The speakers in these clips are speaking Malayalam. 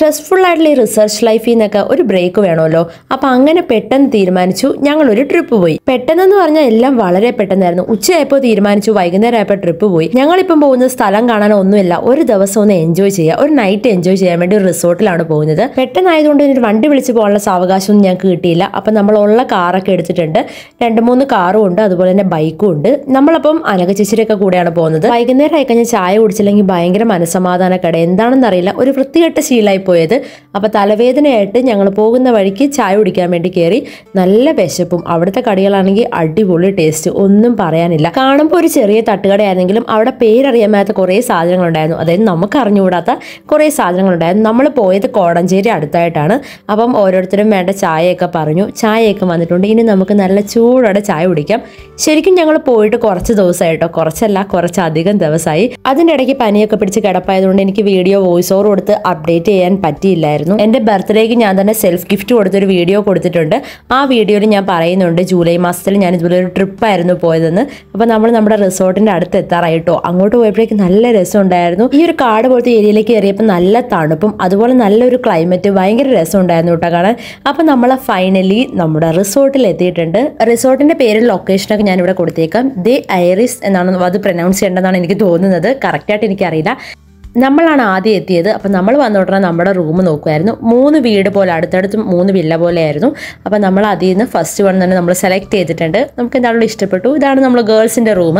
സ്ട്രെസ്ഫുൾ ആയിട്ടുള്ള ഈ റിസർച്ച് ലൈഫിൽ നിന്നൊക്കെ ഒരു ബ്രേക്ക് വേണമല്ലോ. അപ്പൊ അങ്ങനെ പെട്ടെന്ന് തീരുമാനിച്ചു ഞങ്ങളൊരു ട്രിപ്പ് പോയി. പെട്ടെന്നെന്ന് പറഞ്ഞാൽ എല്ലാം വളരെ പെട്ടെന്നായിരുന്നു. ഉച്ചയായപ്പോൾ തീരുമാനിച്ചു, വൈകുന്നേരം ആയപ്പോൾ ട്രിപ്പ് പോയി. ഞങ്ങളിപ്പം പോകുന്ന സ്ഥലം കാണാനോ ഒന്നുമില്ല, ഒരു ദിവസം ഒന്ന് എൻജോയ് ചെയ്യുക, ഒരു നൈറ്റ് എൻജോയ് ചെയ്യാൻ വേണ്ടി ഒരു റിസോർട്ടിലാണ് പോകുന്നത്. പെട്ടെന്നായതുകൊണ്ട് ഒരു വണ്ടി വിളിച്ച് പോകാനുള്ള സാവകാശമൊന്നും ഞങ്ങൾക്ക് കിട്ടിയില്ല. അപ്പൊ നമ്മളുള്ള കാറൊക്കെ എടുത്തിട്ടുണ്ട്, 2-3 കാറും ഉണ്ട്, അതുപോലെ തന്നെ ബൈക്കും ഉണ്ട്. നമ്മളപ്പം അനഘ ചേച്ചിയൊക്കെ കൂടെയാണ് പോകുന്നത്. വൈകുന്നേരം ആയിക്കഴിഞ്ഞാൽ ചായ കുടിച്ചില്ലെങ്കിൽ ഭയങ്കര മനസ്സമാധാനക്കട, എന്താണെന്ന് അറിയില്ല, ഒരു വൃത്തികെട്ട ശീലമായി പോയത്. അപ്പൊ തലവേദനയായിട്ട് ഞങ്ങൾ പോകുന്ന വഴിക്ക് ചായ കുടിക്കാൻ വേണ്ടി കയറി. നല്ല വിശപ്പും, അവിടുത്തെ കടികളാണെങ്കിൽ അടിപൊളി ടേസ്റ്റ്, ഒന്നും പറയാനില്ല. കാണുമ്പോൾ ഒരു ചെറിയ തട്ടുകടയായിരുന്നെങ്കിലും അവിടെ പേരറിയാൻ മേലാത്ത കുറേ സാധനങ്ങളുണ്ടായിരുന്നു. അതായത് നമുക്ക് അറിഞ്ഞുകൂടാത്ത കുറേ സാധനങ്ങളുണ്ടായിരുന്നു. നമ്മൾ പോയത് കോടഞ്ചേരി അടുത്തായിട്ടാണ്. അപ്പം ഓരോരുത്തരും വേണ്ട ചായയൊക്കെ പറഞ്ഞു. ചായയൊക്കെ വന്നിട്ടുണ്ട്. ഇനി നമുക്ക് നല്ല ചൂടോടെ ചായ കുടിക്കാം. ശരിക്കും ഞങ്ങൾ പോയിട്ട് കുറച്ച് ദിവസമായിട്ടോ, കുറച്ചല്ല കുറച്ചധികം ദിവസമായി. അതിൻ്റെ ഇടയ്ക്ക് പനിയൊക്കെ പിടിച്ച് കിടപ്പായതുകൊണ്ട് എനിക്ക് വീഡിയോ വോയിസ് ഓവർ കൊടുത്ത് അപ്ഡേറ്റ് ചെയ്യാൻ പറ്റിയില്ലായിരുന്നു. എൻ്റെ ബർത്ത്ഡേക്ക് ഞാൻ തന്നെ സെൽഫ് ഗിഫ്റ്റ് കൊടുത്തൊരു വീഡിയോ കൊടുത്തിട്ടുണ്ട്. ആ വീഡിയോയിൽ ഞാൻ പറയുന്നുണ്ട് ജൂലൈ മാസത്തിൽ ഞാൻ ഇതുപോലെ ഒരു ട്രിപ്പായിരുന്നു പോയതെന്ന്. അപ്പോൾ നമ്മൾ നമ്മുടെ റിസോർട്ടിൻ്റെ അടുത്ത് എത്താറായിട്ടോ. അങ്ങോട്ട് പോയപ്പോഴേക്കും നല്ല രസമുണ്ടായിരുന്നു. ഈ ഒരു കാട് പോലത്തെ ഏരിയയിലേക്ക് കയറിയപ്പോൾ നല്ല തണുപ്പും അതുപോലെ നല്ലൊരു ക്ലൈമറ്റ്, ഭയങ്കര രസമുണ്ടായിരുന്നു കേട്ടോ കാണാൻ. അപ്പോൾ നമ്മൾ ഫൈനലി നമ്മുടെ റിസോർട്ടിൽ എത്തിയിട്ടുണ്ട്. റിസോർട്ടിൻ്റെ പേരും ലൊക്കേഷനൊക്കെ ഞാനിവിടെ കൊടുത്തേക്കാം. ദി ഐറിസ് എന്നാണ് അത് പ്രൊനൗൺസ് ചെയ്യേണ്ടതെന്നാണ് എനിക്ക് തോന്നുന്നത്. കറക്റ്റായിട്ട് എനിക്കറിയില്ല. നമ്മളാണ് ആദ്യം എത്തിയത്. അപ്പം നമ്മൾ വന്നോട്ടേ നമ്മുടെ റൂം നോക്കുമായിരുന്നു. 3 വീട് പോലെ, അടുത്തടുത്ത് 3 വില്ല പോലെ ആയിരുന്നു. അപ്പം നമ്മൾ അതിൽ നിന്ന് ഫസ്റ്റ് വൺ തന്നെ നമ്മൾ സെലക്ട് ചെയ്തിട്ടുണ്ട്. നമുക്ക് എന്താണെങ്കിലും ഇഷ്ടപ്പെട്ടു. ഇതാണ് നമ്മൾ ഗേൾസിൻ്റെ റൂം.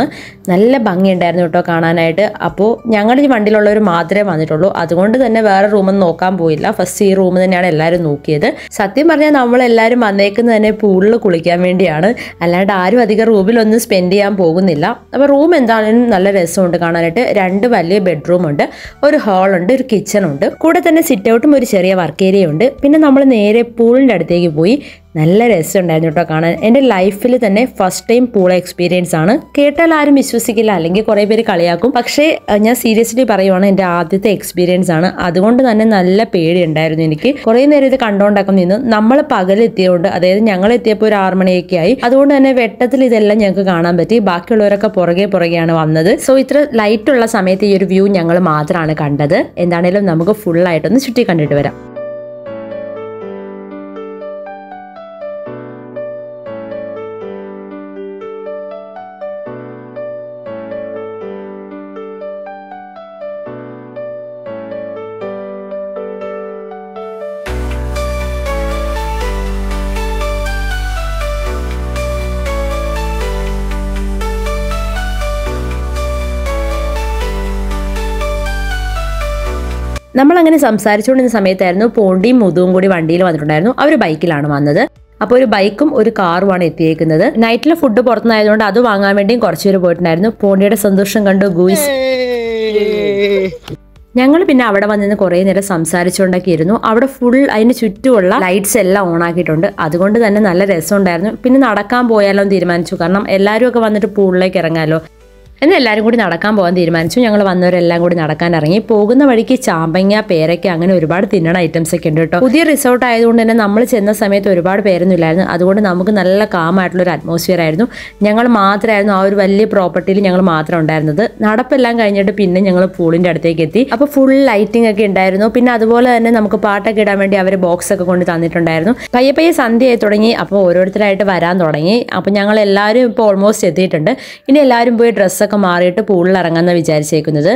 നല്ല ഭംഗിയുണ്ടായിരുന്നു കേട്ടോ കാണാനായിട്ട്. അപ്പോൾ ഞങ്ങൾ ഈ വണ്ടിയിലുള്ളവർ മാത്രമേ വന്നിട്ടുള്ളൂ, അതുകൊണ്ട് തന്നെ വേറെ റൂമൊന്നും നോക്കാൻ പോയില്ല. ഫസ്റ്റ് ഈ റൂം തന്നെയാണ് എല്ലാവരും നോക്കിയത്. സത്യം പറഞ്ഞാൽ നമ്മളെല്ലാവരും വന്നേക്കുന്നത് തന്നെ പൂളിൽ കുളിക്കാൻ വേണ്ടിയാണ്, അല്ലാണ്ട് ആരും അധികം റൂമിലൊന്നും സ്പെൻഡ് ചെയ്യാൻ പോകുന്നില്ല. അപ്പോൾ റൂം എന്താണെങ്കിലും നല്ല രസമുണ്ട് കാണാനായിട്ട്. 2 വലിയ ബെഡ്റൂം ഉണ്ട്, ഒരു ഹാളുണ്ട്, ഒരു കിച്ചൺ ഉണ്ട്, കൂടെ തന്നെ സിറ്റ് ഔട്ടും ഒരു ചെറിയ വർക്ക് ഏരിയ ഉണ്ട്. പിന്നെ നമ്മൾ നേരെ പൂളിൻ്റെ അടുത്തേക്ക് പോയി. നല്ല രസമുണ്ടായിരുന്നു കേട്ടോ കാണാൻ. എൻ്റെ ലൈഫിൽ തന്നെ ഫസ്റ്റ് ടൈം പൂൾ എക്സ്പീരിയൻസ് ആണ്. കേട്ടാൽ ആരും വിശ്വസിക്കില്ല, അല്ലെങ്കിൽ കുറേ പേര് കളിയാക്കും. പക്ഷേ ഞാൻ സീരിയസ്ലി പറയുവാണ്, എൻ്റെ ആദ്യത്തെ എക്സ്പീരിയൻസ് ആണ്. അതുകൊണ്ട് തന്നെ നല്ല പേടിയുണ്ടായിരുന്നു എനിക്ക്. കുറേ നേരം ഇത് കണ്ടോണ്ടൊക്കെ നിന്നു. നമ്മൾ പകലെത്തിയതുകൊണ്ട്, അതായത് ഞങ്ങൾ എത്തിയപ്പോൾ ഒരു 6 മണിയൊക്കെ ആയി. അതുകൊണ്ട് തന്നെ വെട്ടത്തിൽ ഇതെല്ലാം ഞങ്ങൾക്ക് കാണാൻ പറ്റി. ബാക്കിയുള്ളവരൊക്കെ പുറകെയാണ് വന്നത്. സോ ഇത്ര ലൈറ്റുള്ള സമയത്ത് ഈ ഒരു വ്യൂ ഞങ്ങൾ മാത്രമാണ് കണ്ടത്. എന്താണേലും നമുക്ക് ഫുള്ളായിട്ടൊന്ന് ചുറ്റി കണ്ടിട്ട് വരാം. നമ്മളങ്ങനെ സംസാരിച്ചുകൊണ്ടിരുന്ന സമയത്തായിരുന്നു പോണ്ടിയും മുതുവും കൂടി വണ്ടിയിൽ വന്നിട്ടുണ്ടായിരുന്നു. അവർ ബൈക്കിലാണ് വന്നത്. അപ്പോൾ ഒരു ബൈക്കും ഒരു കാറുമാണ് എത്തിയേക്കുന്നത്. നൈറ്റിലെ ഫുഡ് പുറത്തുനിന്നായതുകൊണ്ട് അത് വാങ്ങാൻ വേണ്ടിയും കുറച്ചുപേര് പോയിട്ടുണ്ടായിരുന്നു. പോണ്ടിയുടെ സന്തോഷം കണ്ടു ഗൂയിസ്. ഞങ്ങൾ പിന്നെ അവിടെ വന്നിരുന്ന് കുറേ നേരം സംസാരിച്ചുകൊണ്ടൊക്കെ ഇരുന്നു. അവിടെ ഫുൾ അതിന് ചുറ്റുമുള്ള ലൈറ്റ്സ് എല്ലാം ഓൺ ആക്കിയിട്ടുണ്ട്. അതുകൊണ്ട് തന്നെ നല്ല രസമുണ്ടായിരുന്നു. പിന്നെ നടക്കാൻ പോയാലോ എന്ന് തീരുമാനിച്ചു. കാരണം എല്ലാവരും ഒക്കെ വന്നിട്ട് പൂളിലേക്ക് ഇറങ്ങാമല്ലോ. എന്നാൽ എല്ലാവരും കൂടി നടക്കാൻ പോകാൻ തീരുമാനിച്ചു. ഞങ്ങൾ വന്നവരെല്ലാം കൂടി നടക്കാൻ ഇറങ്ങി. പോകുന്ന വഴിക്ക് ചാമ്പങ്ങ, പേരയ്ക്ക, അങ്ങനെ ഒരുപാട് തിന്നണ ഐറ്റംസ് ഒക്കെ ഉണ്ട് കേട്ടോ. പുതിയ റിസോർട്ട് ആയതുകൊണ്ട് തന്നെ നമ്മൾ ചെന്ന സമയത്ത് ഒരുപാട് പേരൊന്നും ഇല്ലായിരുന്നു. അതുകൊണ്ട് നമുക്ക് നല്ല കാമായിട്ടുള്ളൊരു അറ്റ്മോസ്ഫിയർ ആയിരുന്നു. ഞങ്ങൾ മാത്രമായിരുന്നു ആ ഒരു വലിയ പ്രോപ്പർട്ടിയിൽ ഞങ്ങൾ മാത്രം ഉണ്ടായിരുന്നത്. നടപ്പെല്ലാം കഴിഞ്ഞിട്ട് പിന്നെ ഞങ്ങൾ പൂളിൻ്റെ അടുത്തേക്ക് എത്തി. അപ്പോൾ ഫുൾ ലൈറ്റിംഗ് ഒക്കെ ഉണ്ടായിരുന്നു. പിന്നെ അതുപോലെ തന്നെ നമുക്ക് പാട്ടൊക്കെ ഇടാൻ വേണ്ടി അവർ ബോക്സ് ഒക്കെ കൊണ്ട് തന്നിട്ടുണ്ടായിരുന്നു. പയ്യെ സന്ധ്യയായി തുടങ്ങി. അപ്പോൾ ഓരോരുത്തരായിട്ട് വരാൻ തുടങ്ങി. അപ്പോൾ ഞങ്ങൾ എല്ലാവരും ഇപ്പോൾ ഓൾമോസ്റ്റ് എത്തിയിട്ടുണ്ട്. ഇനി എല്ലാവരും പോയി ഡ്രസ്സൊക്കെ മാറിയിട്ട് പൂളിൽ ഇറങ്ങാന്ന് വിചാരിച്ചേക്കുന്നത്.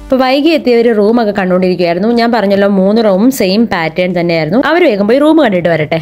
അപ്പോൾ വൈകി എത്തിയവർ റൂമൊക്കെ കണ്ടുകൊണ്ടിരിക്കുകയായിരുന്നു. ഞാൻ പറഞ്ഞല്ലോ 3 റൂമും സെയിം പാറ്റേൺ തന്നെയായിരുന്നു. അവർ വേഗം പോയി റൂം കണ്ടിട്ട് വരട്ടെ.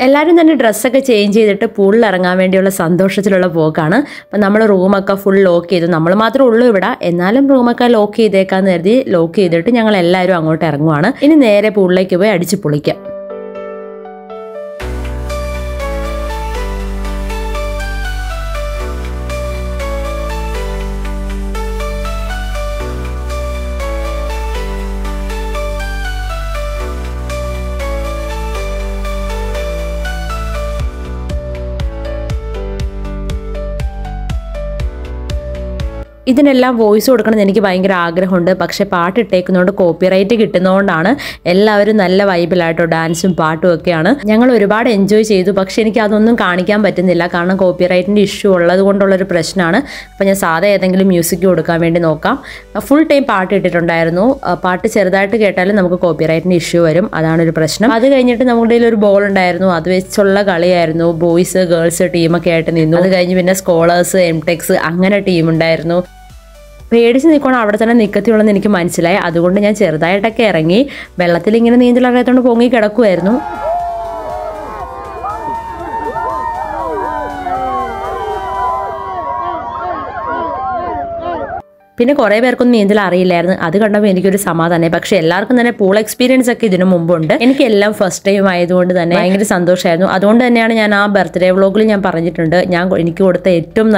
എല്ലാവരും തന്നെ ഡ്രസ്സൊക്കെ ചേഞ്ച് ചെയ്തിട്ട് പൂളിൽ ഇറങ്ങാൻ വേണ്ടിയുള്ള സന്തോഷത്തിലുള്ള പോക്കാണ്. അപ്പം നമ്മൾ റൂമൊക്കെ ഫുൾ ലോക്ക് ചെയ്തു. നമ്മൾ മാത്രമേ ഉള്ളൂ ഇവിടെ, എന്നാലും റൂമൊക്കെ ലോക്ക് ചെയ്തേക്കാന്ന് കരുതി ലോക്ക് ചെയ്തിട്ട് ഞങ്ങൾ എല്ലാവരും അങ്ങോട്ട് ഇറങ്ങുവാണ്. ഇനി നേരെ പൂളിലേക്ക് പോയി അടിച്ച് പൊളിക്കാം. ഇതിനെല്ലാം വോയിസ് കൊടുക്കണം എന്ന് എനിക്ക് ഭയങ്കര ആഗ്രഹമുണ്ട്. പക്ഷേ പാട്ട് ഇട്ടേക്കുന്നതുകൊണ്ട് കോപ്പിറൈറ്റ് കിട്ടുന്നതുകൊണ്ടാണ് എല്ലാവരും നല്ല വൈബിലായിട്ടോ ഡാൻസും പാട്ടും ഒക്കെയാണ്. ഞങ്ങൾ ഒരുപാട് എൻജോയ് ചെയ്തു. പക്ഷേ എനിക്ക് അതൊന്നും കാണിക്കാൻ പറ്റുന്നില്ല, കാരണം കോപ്പിറൈറ്റിൻ്റെ ഇഷ്യൂ ഉള്ളത് കൊണ്ടുള്ളൊരു പ്രശ്നമാണ്. അപ്പോൾ ഞാൻ സാധാ ഏതെങ്കിലും മ്യൂസിക് കൊടുക്കാൻ വേണ്ടി നോക്കാം. ഫുൾ ടൈം പാട്ട് ഇട്ടിട്ടുണ്ടായിരുന്നു. പാട്ട് ചെറുതായിട്ട് കേട്ടാലും നമുക്ക് കോപ്പിറൈറ്റിൻ്റെ ഇഷ്യൂ വരും, അതാണൊരു പ്രശ്നം. അത് കഴിഞ്ഞിട്ട് നമ്മുടെ ഒരു ബോൾ ഉണ്ടായിരുന്നു, അത് വെച്ചുള്ള കളിയായിരുന്നു. ബോയ്സ് ഗേൾസ് ടീമൊക്കെ ആയിട്ട് നിന്നു. അത് കഴിഞ്ഞ് പിന്നെ സ്കോളേഴ്സ് എംടെക്സ് അങ്ങനെ ടീമുണ്ടായിരുന്നു. പേടിച്ച് നിൽക്കണം, അവിടെ തന്നെ നിൽക്കത്തുള്ളൂ എനിക്ക് മനസ്സിലായി. അതുകൊണ്ട് ഞാൻ ചെറുതായിട്ടൊക്കെ ഇറങ്ങി. വെള്ളത്തിൽ ഇങ്ങനെ നീന്തലറിയാത്തോണ്ട് പൊങ്ങി കിടക്കുമായിരുന്നു. പിന്നെ കുറേ പേർക്കൊന്നും നീന്തൽ അറിയില്ലായിരുന്നു. അത് കണ്ടപ്പോൾ എനിക്കൊരു സമാധാനമായി. പക്ഷേ എല്ലാവർക്കും തന്നെ പൂൾ എക്സ്പീരിയൻസ് ഒക്കെ ഇതിനു മുമ്പുണ്ട്. എനിക്കെല്ലാം ഫസ്റ്റ് ടൈം ആയതുകൊണ്ട് തന്നെ ഭയങ്കര സന്തോഷമായിരുന്നു. അതുകൊണ്ട് തന്നെയാണ് ഞാൻ ആ ബർത്ത്ഡേ വ്ളോഗിൽ ഞാൻ പറഞ്ഞിട്ടുണ്ട്, എനിക്ക് കൊടുത്ത ഏറ്റവും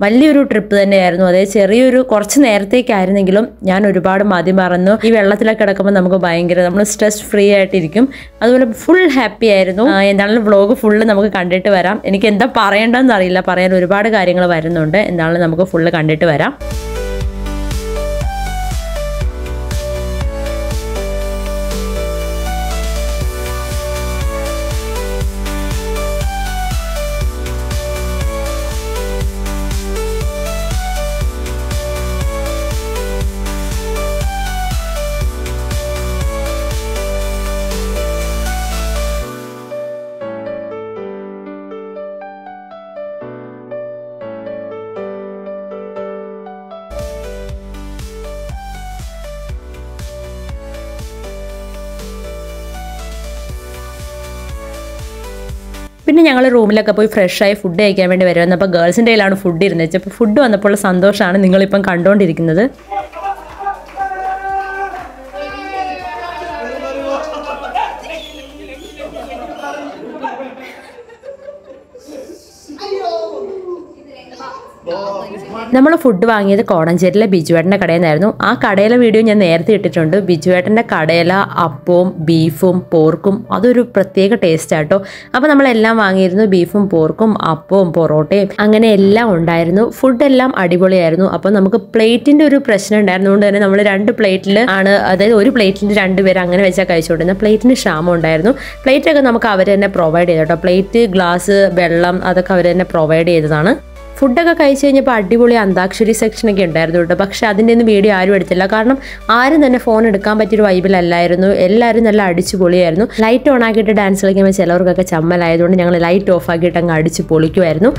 വലിയൊരു ട്രിപ്പ് തന്നെയായിരുന്നു. അതായത് ചെറിയൊരു കുറച്ച് നേരത്തേക്കായിരുന്നെങ്കിലും ഞാൻ ഒരുപാട് മതി മറന്നു. ഈ വെള്ളത്തിലൊക്കെ കിടക്കുമ്പോൾ നമുക്ക് നമ്മൾ സ്ട്രെസ് ഫ്രീ ആയിട്ടിരിക്കും. അതുപോലെ ഫുൾ ഹാപ്പി ആയിരുന്നു. എന്താണെങ്കിലും വ്ളോഗ് ഫുള്ള് നമുക്ക് കണ്ടിട്ട് വരാം. എനിക്ക് എന്താ പറയേണ്ടതെന്ന് അറിയില്ല, പറയാൻ ഒരുപാട് കാര്യങ്ങൾ വരുന്നുണ്ട്. എന്താണെങ്കിലും നമുക്ക് ഫുള്ള് കണ്ടിട്ട് വരാം. പിന്നെ ഞങ്ങൾ റൂമിലൊക്കെ പോയി ഫ്രഷായി ഫുഡ് കഴിക്കാൻ വേണ്ടി വരുന്നത്. അപ്പോൾ ഗേൾസിൻ്റെ കയ്യിലാണ് ഫുഡ് ഇരുന്നത്. അപ്പോൾ ഫുഡ് വന്നപ്പോൾ സന്തോഷമാണ് നിങ്ങളിപ്പം കണ്ടുകൊണ്ടിരിക്കുന്നത്. നമ്മൾ ഫുഡ് വാങ്ങിയത് കോടഞ്ചേരിയിലെ ബിജുവേട്ടൻ്റെ കടയിൽ നിന്നായിരുന്നു. ആ കടയിലെ വീഡിയോ ഞാൻ നേരത്തെ ഇട്ടിട്ടുണ്ട്. ബിജുവേട്ടൻ്റെ കടയില അപ്പവും ബീഫും പോർക്കും അതൊരു പ്രത്യേക ടേസ്റ്റ് ആട്ടോ. അപ്പോൾ നമ്മളെല്ലാം വാങ്ങിയിരുന്നു, ബീഫും പോർക്കും അപ്പവും പൊറോട്ടയും അങ്ങനെ എല്ലാം ഉണ്ടായിരുന്നു. ഫുഡെല്ലാം അടിപൊളിയായിരുന്നു. അപ്പോൾ നമുക്ക് പ്ലേറ്റിൻ്റെ ഒരു പ്രശ്നം ഉണ്ടായിരുന്നതുകൊണ്ട് തന്നെ നമ്മൾ 2 പ്ലേറ്റിൽ ആണ്, അതായത് ഒരു പ്ലേറ്റിൽ 2 പേര് അങ്ങനെ വെച്ചാൽ കഴിച്ചുകൊണ്ടിരുന്നത്. പ്ലേറ്റിന് ക്ഷാമം ഉണ്ടായിരുന്നു. പ്ലേറ്റൊക്കെ നമുക്ക് അവർ തന്നെ പ്രൊവൈഡ് ചെയ്തു കേട്ടോ. പ്ലേറ്റ്, ഗ്ലാസ്, വെള്ളം അതൊക്കെ അവർ തന്നെ പ്രൊവൈഡ് ചെയ്തതാണ്. ഫുഡൊക്കെ കഴിച്ച് കഴിഞ്ഞപ്പോൾ അടിപൊളി അന്താക്ഷരി സെക്ഷനൊക്കെ ഉണ്ടായിരുന്നു കേട്ടോ. പക്ഷേ അതിൻ്റെ ഒന്നും വീഡിയോ ആരും എടുത്തില്ല, കാരണം ആരും തന്നെ ഫോൺ എടുക്കാൻ പറ്റിയൊരു വൈബിലല്ലായിരുന്നു. എല്ലാവരും നല്ല അടിച്ചു പൊളിയായിരുന്നു. ലൈറ്റ് ഓൺ ആക്കിയിട്ട് ഡാൻസ് കളിക്കുമ്പോൾ ചിലവർക്കൊക്കെ ചമ്മലായതുകൊണ്ട് ഞങ്ങൾ ലൈറ്റ് ഓഫ് ആക്കിയിട്ട് അങ്ങ് അടിച്ച് പൊളിക്കുമായിരുന്നു.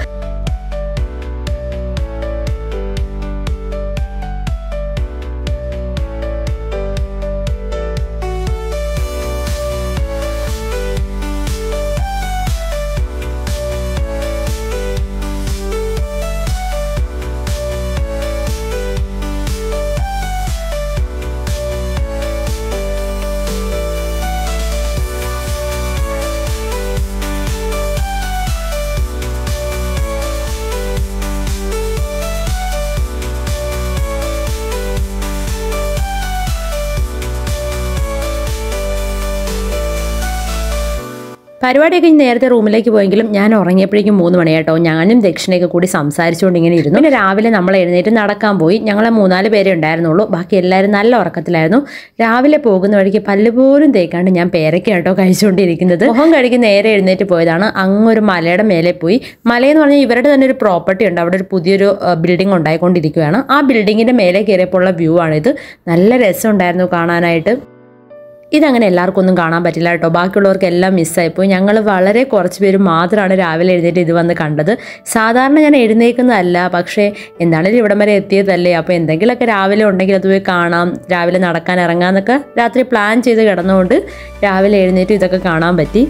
പരിപാടിയൊക്കെ നേരത്തെ റൂമിലേക്ക് പോയെങ്കിലും ഞാൻ ഉറങ്ങിയപ്പോഴേക്കും 3 മണിയാട്ടോ. ഞാനും ദക്ഷിണയൊക്കെ കൂടി സംസാരിച്ചുകൊണ്ട് ഇങ്ങനെ ഇരുന്നു. പിന്നെ രാവിലെ നമ്മൾ എഴുന്നേറ്റ് നടക്കാൻ പോയി. ഞങ്ങൾ 3-4 പേരെ ഉണ്ടായിരുന്നുള്ളൂ, ബാക്കി എല്ലാവരും നല്ല ഉറക്കത്തിലായിരുന്നു. രാവിലെ പോകുന്ന വഴിക്ക് പല്ല് പോലും തേക്കാണ്ട് ഞാൻ പേരയ്ക്കാട്ടോ കഴിച്ചുകൊണ്ടിരിക്കുന്നത്. മുഖം കഴുകി നേരെ എഴുന്നേറ്റ് പോയതാണ്. അങ്ങൊരു മലയുടെ മേലെ പോയി. മലയെന്ന് പറഞ്ഞാൽ ഇവരുടെ തന്നെ ഒരു പ്രോപ്പർട്ടി ഉണ്ട്, അവിടെ ഒരു പുതിയൊരു ബിൽഡിംഗ് ഉണ്ടായിക്കൊണ്ടിരിക്കുകയാണ്. ആ ബിൽഡിങ്ങിൻ്റെ മേലെ കയറിയപ്പോൾ ഉള്ള വ്യൂ ആണിത്. നല്ല രസമുണ്ടായിരുന്നു കാണാനായിട്ട്. ഇതങ്ങനെ എല്ലാവർക്കും ഒന്നും കാണാൻ പറ്റില്ല കേട്ടോ. ബാക്കിയുള്ളവർക്കെല്ലാം മിസ്സായിപ്പോയി. ഞങ്ങൾ വളരെ കുറച്ച് പേര് മാത്രമാണ് രാവിലെ എഴുന്നേറ്റ് ഇത് വന്ന് കണ്ടത്. സാധാരണ ഞാൻ എഴുന്നേൽക്കുന്നതല്ല, പക്ഷേ എന്താണെങ്കിലും ഇവിടം വരെ എത്തിയതല്ലേ, അപ്പോൾ എന്തെങ്കിലുമൊക്കെ രാവിലെ ഉണ്ടെങ്കിൽ അത് പോയി കാണാം, രാവിലെ നടക്കാൻ ഇറങ്ങാമെന്നൊക്കെ രാത്രി പ്ലാൻ ചെയ്ത് കിടന്നുകൊണ്ട് രാവിലെ എഴുന്നേറ്റ് ഇതൊക്കെ കാണാൻ പറ്റി.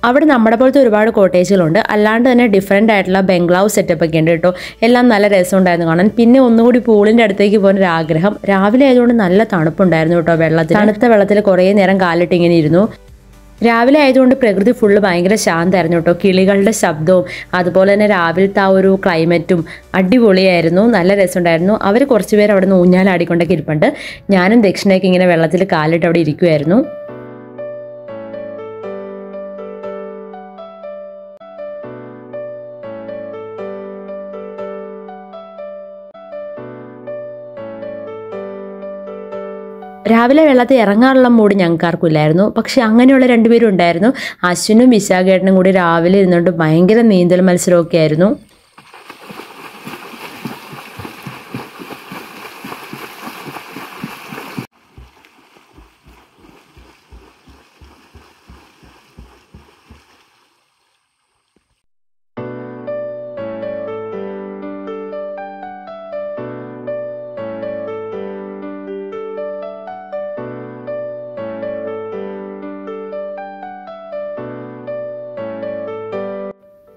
അവിടെ നമ്മുടെ പോലത്തെ ഒരുപാട് കോട്ടേജുകളുണ്ട്, അല്ലാണ്ട് തന്നെ ഡിഫറെൻ്റ് ആയിട്ടുള്ള ബംഗ്ലാവ് സെറ്റപ്പ് ഒക്കെ ഉണ്ട് കേട്ടോ. എല്ലാം നല്ല രസമുണ്ടായിരുന്നു കാണാൻ. പിന്നെ ഒന്നുകൂടി പൂളിൻ്റെ അടുത്തേക്ക് പോകാൻ ഒരു ആഗ്രഹം. രാവിലെ ആയതുകൊണ്ട് നല്ല തണുപ്പുണ്ടായിരുന്നു കേട്ടോ. തണുത്ത വെള്ളത്തിൽ കുറേ നേരം കാലിട്ട് ഇങ്ങനെ ഇരുന്നു. രാവിലെ ആയതുകൊണ്ട് പ്രകൃതി ഫുള്ള് ഭയങ്കര ശാന്തമായിരുന്നു കേട്ടോ. കിളികളുടെ ശബ്ദവും അതുപോലെ തന്നെ രാവിലത്തെ ആ ഒരു ക്ലൈമറ്റും അടിപൊളിയായിരുന്നു. നല്ല രസമുണ്ടായിരുന്നു. അവർ കുറച്ച് പേര് അവിടെ നിന്ന് ഊഞ്ഞാലാടിക്കൊണ്ടൊക്കെ ഇരിപ്പുണ്ട്. ഞാനും ദക്ഷിണയൊക്കെ ഇങ്ങനെ വെള്ളത്തിൽ കാലിട്ട് അവിടെ ഇരിക്കുമായിരുന്നു. രാവിലെ വെള്ളത്തിൽ ഇറങ്ങാനുള്ള മൂഡ് ഞങ്ങൾക്കാർക്കും ഇല്ലായിരുന്നു. പക്ഷെ അങ്ങനെയുള്ള രണ്ടുപേരും ഉണ്ടായിരുന്നു. അശ്വിനും വിശാഖേട്ടനും കൂടി രാവിലെ ഇരുന്നുകൊണ്ട് ഭയങ്കര നീന്തൽ മത്സരമൊക്കെ ആയിരുന്നു.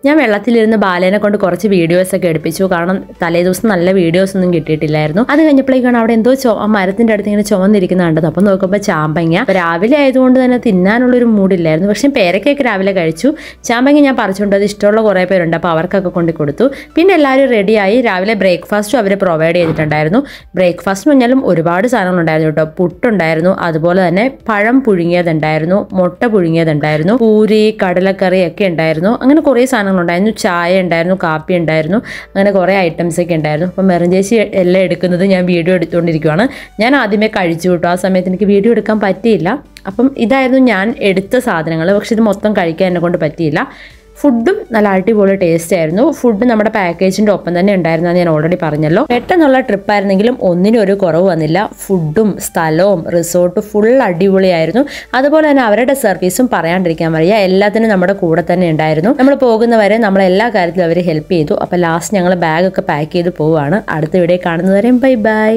ഞാൻ വെള്ളത്തിലിരുന്ന് ബാലേനെ കൊണ്ട് കുറച്ച് വീഡിയോസൊക്കെ എടുപ്പിച്ചു. കാരണം തലേദിവസം നല്ല വീഡിയോസൊന്നും കിട്ടിയിട്ടില്ലായിരുന്നു. അത് കഴിഞ്ഞപ്പോഴേക്കാണ് അവിടെ എന്തോ മരത്തിൻ്റെ അടുത്ത് ഇങ്ങനെ ചുവന്നിരിക്കുന്ന കണ്ടത്. അപ്പം നോക്കുമ്പോൾ ചാമ്പങ്ങ. രാവിലെ ആയതുകൊണ്ട് തന്നെ തിന്നാനുള്ളൊരു മൂഡില്ലായിരുന്നു. പക്ഷേ പേരക്കൊക്കെ രാവിലെ കഴിച്ചു. ചാമ്പങ്ങ ഞാൻ പറിച്ചുകൊണ്ട് അത് ഇഷ്ടമുള്ള കുറേ പേരുണ്ട്, അപ്പോൾ അവർക്കൊക്കെ കൊണ്ട് കൊടുത്തു. പിന്നെ എല്ലാവരും റെഡിയായി. രാവിലെ ബ്രേക്ക്ഫാസ്റ്റും അവർ പ്രൊവൈഡ് ചെയ്തിട്ടുണ്ടായിരുന്നു. ബ്രേക്ക്ഫാസ്റ്റ് എന്ന് പറഞ്ഞാലും ഒരുപാട് സാധനങ്ങളുണ്ടായിരുന്നു കേട്ടോ. പുട്ടുണ്ടായിരുന്നു, അതുപോലെ തന്നെ പഴം പുഴുങ്ങിയതുണ്ടായിരുന്നു, മുട്ട പുഴുങ്ങിയതുണ്ടായിരുന്നു, പൂരി, കടലക്കറി ഒക്കെ ഉണ്ടായിരുന്നു. അങ്ങനെ കുറേ സാധനങ്ങളുണ്ടായിരുന്നു. ചായ ഉണ്ടായിരുന്നു, കാപ്പി ഉണ്ടായിരുന്നു, അങ്ങനെ കുറേ ഐറ്റംസ് ഒക്കെ ഉണ്ടായിരുന്നു. അപ്പം മെറിൻ ചേച്ചി എല്ലാം എടുക്കുന്നത് ഞാൻ വീഡിയോ എടുത്തുകൊണ്ടിരിക്കുകയാണ്. ഞാൻ ആദ്യമേ കഴിച്ചു കേട്ടോ. ആ സമയത്ത് എനിക്ക് വീഡിയോ എടുക്കാൻ പറ്റിയില്ല. അപ്പം ഇതായിരുന്നു ഞാൻ എടുത്ത സാധനങ്ങൾ. പക്ഷെ ഇത് മൊത്തം കഴിക്കാൻ എന്നെ കൊണ്ട് പറ്റിയില്ല. ഫുഡും നല്ല അടിപൊളി ടേസ്റ്റ് ആയിരുന്നു. ഫുഡ് നമ്മുടെ പാക്കേജിൻ്റെ ഒപ്പം തന്നെ ഉണ്ടായിരുന്നു, ഞാൻ ഓൾറെഡി പറഞ്ഞല്ലോ. പെട്ടെന്നുള്ള ട്രിപ്പായിരുന്നെങ്കിലും ഒന്നിനും ഒരു കുറവ് വന്നില്ല. ഫുഡും സ്ഥലവും റിസോർട്ടും ഫുൾ അടിപൊളിയായിരുന്നു. അതുപോലെ തന്നെ അവരുടെ സർവീസും പറയാണ്ടിരിക്കാൻ വയ്യ. എല്ലാത്തിനും നമ്മുടെ കൂടെ തന്നെ ഉണ്ടായിരുന്നു. നമ്മൾ പോകുന്നവരെ നമ്മളെല്ലാ കാര്യത്തിലും അവർ ഹെൽപ്പ് ചെയ്തു. അപ്പോൾ ലാസ്റ്റ് ഞങ്ങൾ ബാഗൊക്കെ പാക്ക് ചെയ്ത് പോവുകയാണ്. അടുത്ത വീഡിയോ കാണുന്നവരെയും ബൈ ബൈ.